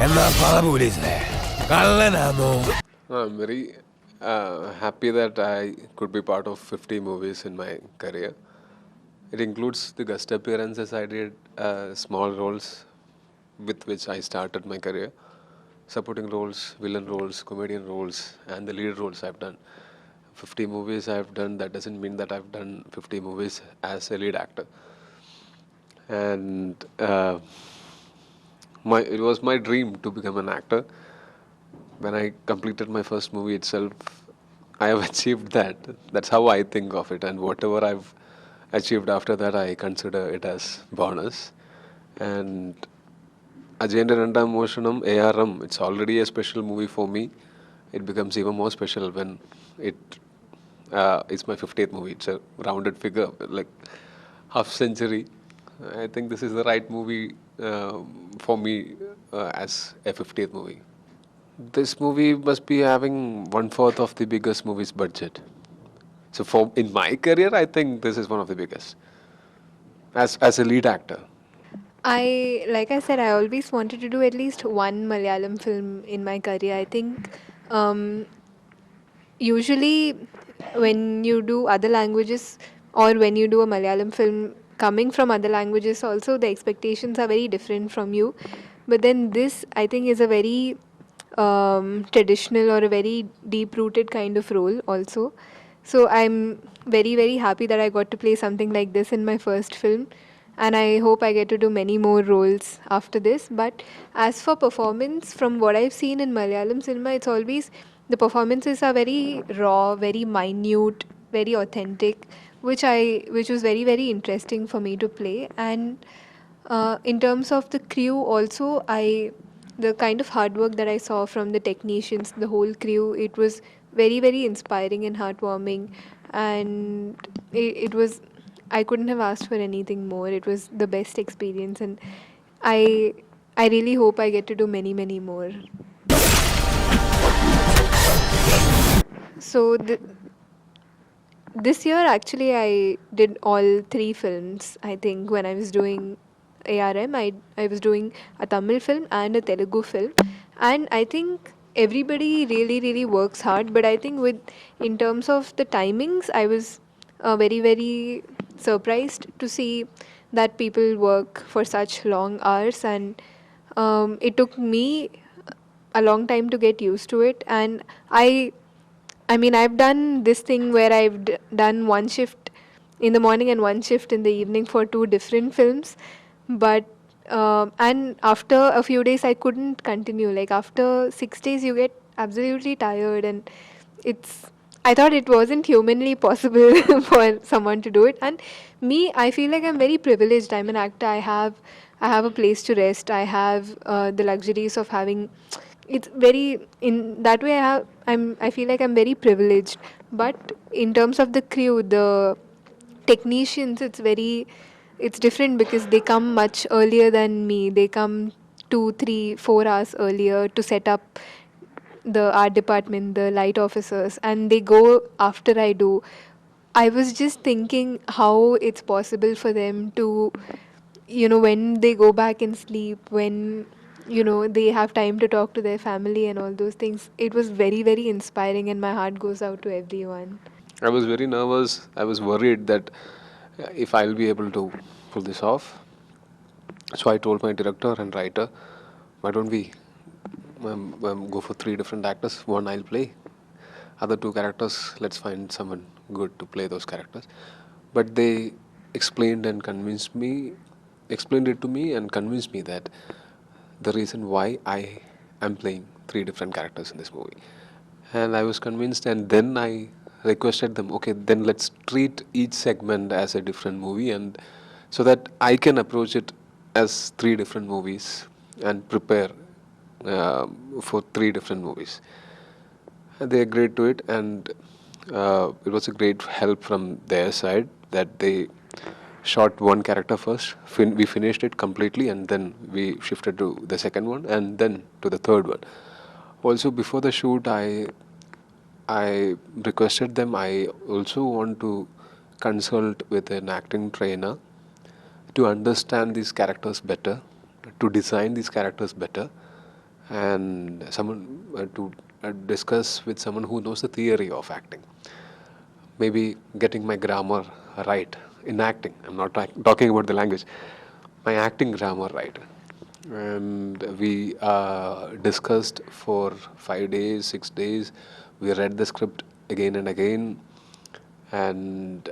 I'm very happy that I could be part of 50 movies in my career. It includes the guest appearances I did, small roles with which I started my career, supporting roles, villain roles, comedian roles, and the lead roles I've done. 50 movies I've done, that doesn't mean that I've done 50 movies as a lead actor. And it was my dream to become an actor. When I completed my first movie itself, I have achieved that. That's how I think of it. And whatever I've achieved after that, I consider it as bonus. And Ajayante Randam Moshanam, ARM, it's already a special movie for me. It becomes even more special when it it's my 50th movie. It's a rounded figure, like half century. I think this is the right movie for me as a 50th movie. This movie must be having 1/4 of the biggest movie's budget. So for in my career, I think this is one of the biggest as a lead actor. Like I said, I always wanted to do at least one Malayalam film in my career. I think um, usually when you do other languages or when you do a Malayalam film coming from other languages, also the expectations are very different from you. But then this, I think, is a very traditional or a very deep rooted kind of role, also. So I'm very, very happy that I got to play something like this in my first film, and I hope I get to do many more roles after this. But as for performance, from what I've seen in Malayalam cinema, it's always the performances are very raw, very minute, very authentic, which was very, very interesting for me to play. And in terms of the crew, also, the kind of hard work that I saw from the technicians, the whole crew, it was very, very inspiring and heartwarming, and it was. I couldn't have asked for anything more. It was the best experience, and I I really hope I get to do many, many more. So this year, actually, I did all three films. I think when I was doing ARM, I was doing a Tamil film and a Telugu film, and I think everybody really, really works hard. But I think in terms of the timings, I was very, very surprised to see that people work for such long hours, and it took me a long time to get used to it. And I mean, I've done this thing where done one shift in the morning and one shift in the evening for two different films, but and after a few days, I couldn't continue. Like after 6 days, you get absolutely tired, and it's. I thought it wasn't humanly possible for someone to do it, and me, I feel like I'm very privileged. I'm an actor. I have a place to rest. I have the luxuries of having. It's very in that way. I feel like I'm very privileged. But in terms of the crew, the technicians, it's different because they come much earlier than me. They come 2, 3, 4 hours earlier to set up the art department, the light officers, and they go after I do. I was just thinking how it's possible for them to, when they go back and sleep, when, they have time to talk to their family and all those things. It was very, very inspiring, and my heart goes out to everyone. I was very nervous. I was worried that if I'll be able to pull this off. So I told my director and writer, why don't we go for three different actors? One I'll play, other two characters, let's find someone good to play those characters. But they explained it to me and convinced me that the reason why I am playing three different characters in this movie. And I was convinced, and then I requested them, okay, then let's treat each segment as a different movie, and so that I can approach it as three different movies and prepare for three different movies. And they agreed to it, and it was a great help from their side that they shot one character first. We finished it completely, and then we shifted to the second one, and then to the third one. Also, before the shoot, I requested them. I also want to consult with an acting trainer to understand these characters better, to design these characters better, and someone to discuss with someone who knows the theory of acting. Maybe getting my grammar right in acting. I'm not talking about the language. My acting grammar right. And we discussed for 5 days, 6 days. We read the script again and again, and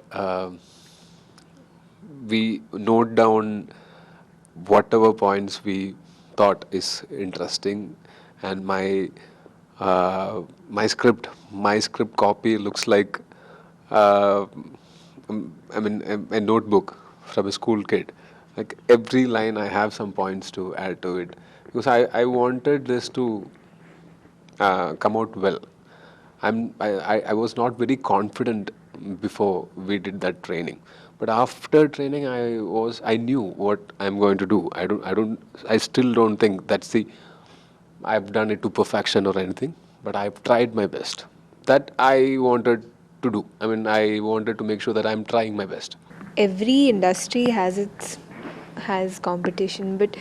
we note down whatever points we thought is interesting, and my script copy looks like uh, I mean a notebook from a school kid. Like every line, I have some points to add to it because I wanted this to come out well. I was not very confident before we did that training, but after training I knew what I'm going to do. I still don't think that's the I've done it to perfection or anything, but I've tried my best. That I wanted to do. I mean, I wanted to make sure that I'm trying my best. Every industry has competition, but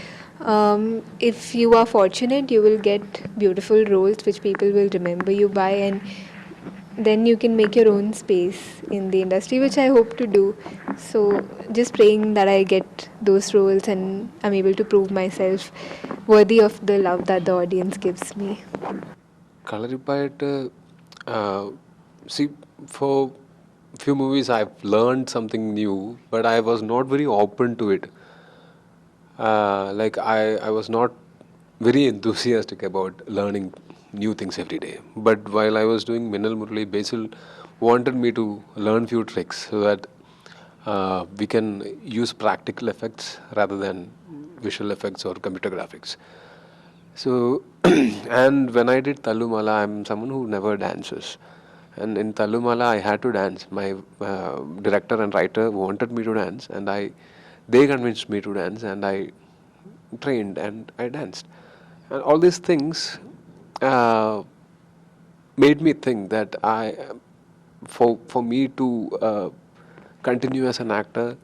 if you are fortunate, you will get beautiful roles which people will remember you by, and then you can make your own space in the industry, which I hope to do. So just praying that I get those roles and I'm able to prove myself worthy of the love that the audience gives me. Kalaripayat, uh, see, for few movies I've learned something new, but I was not very open to it. Like I was not very enthusiastic about learning new things every day. But while I was doing Minal Murali, Basil wanted me to learn few tricks so that we can use practical effects rather than visual effects or computer graphics. So, and when I did Tallumala, I'm someone who never dances. And in Tallumala, I had to dance. My director and writer wanted me to dance, and they convinced me to dance, and I trained and I danced. And all these things uh, made me think that for me to continue as an actor,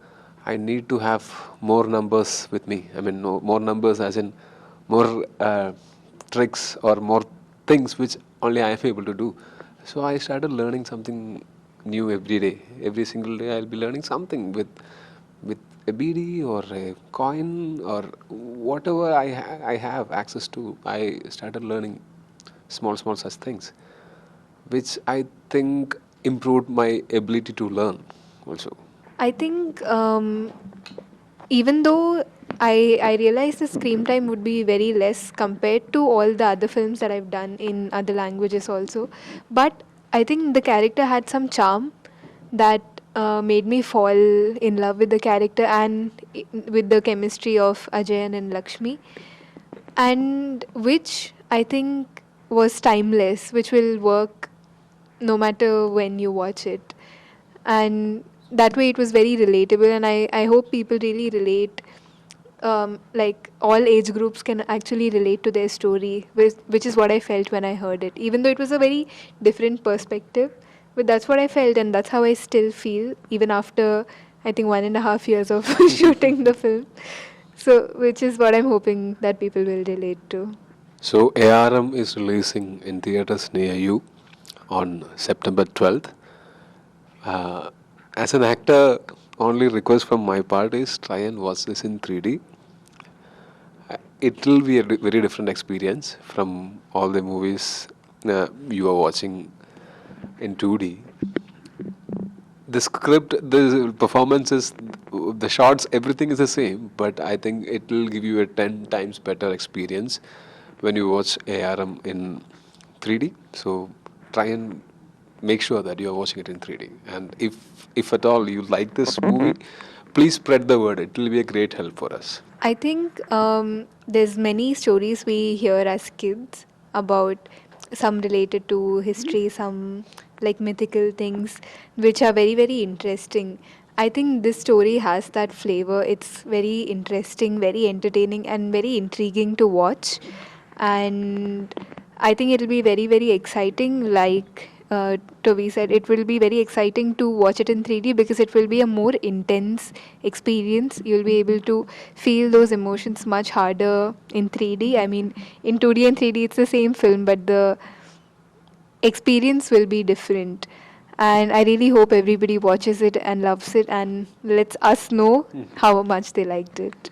I need to have more numbers with me. I mean, no, more numbers as in more tricks or more things which only I am able to do. So I started learning something new every day. Every single day, I'll be learning something with a BD or a coin or whatever I have access to. I started learning small such things, which I think improved my ability to learn also. I think even though I realized the screen time would be very less compared to all the other films that I've done in other languages also, but I think the character had some charm that made me fall in love with the character and with the chemistry of Ajayan and Lakshmi, and which I think was timeless, which will work no matter when you watch it. And that way it was very relatable, and I hope people really relate. Like all age groups can actually relate to their story, which is what I felt when I heard it. Even though it was a very different perspective, but that's what I felt, and that's how I still feel, even after I think 1.5 years of shooting the film. So, which is what I'm hoping that people will relate to. So ARM is releasing in theaters near you on September 12th. Uh, as an actor, only request from my part is try and watch this in 3D. It will be a very different experience from all the movies you are watching in 2D. The script, the performances, the shots, everything is the same, but I think it will give you a 10 times better experience when you watch ARM in 3D. So try and make sure that you are watching it in 3D. And if at all you like this movie, please spread the word. It will be a great help for us. I think there's many stories we hear as kids about, some related to history, some like mythical things, which are very, very interesting. I think this story has that flavor. It's very interesting, very entertaining, and very intriguing to watch. And I think it'll be very, very exciting. Like Toby said, it will be very exciting to watch it in 3D because it will be a more intense experience. You'll be able to feel those emotions much harder in 3D. I mean, in 2D and 3D, it's the same film, but the experience will be different. And I really hope everybody watches it and loves it and lets us know how much they liked it.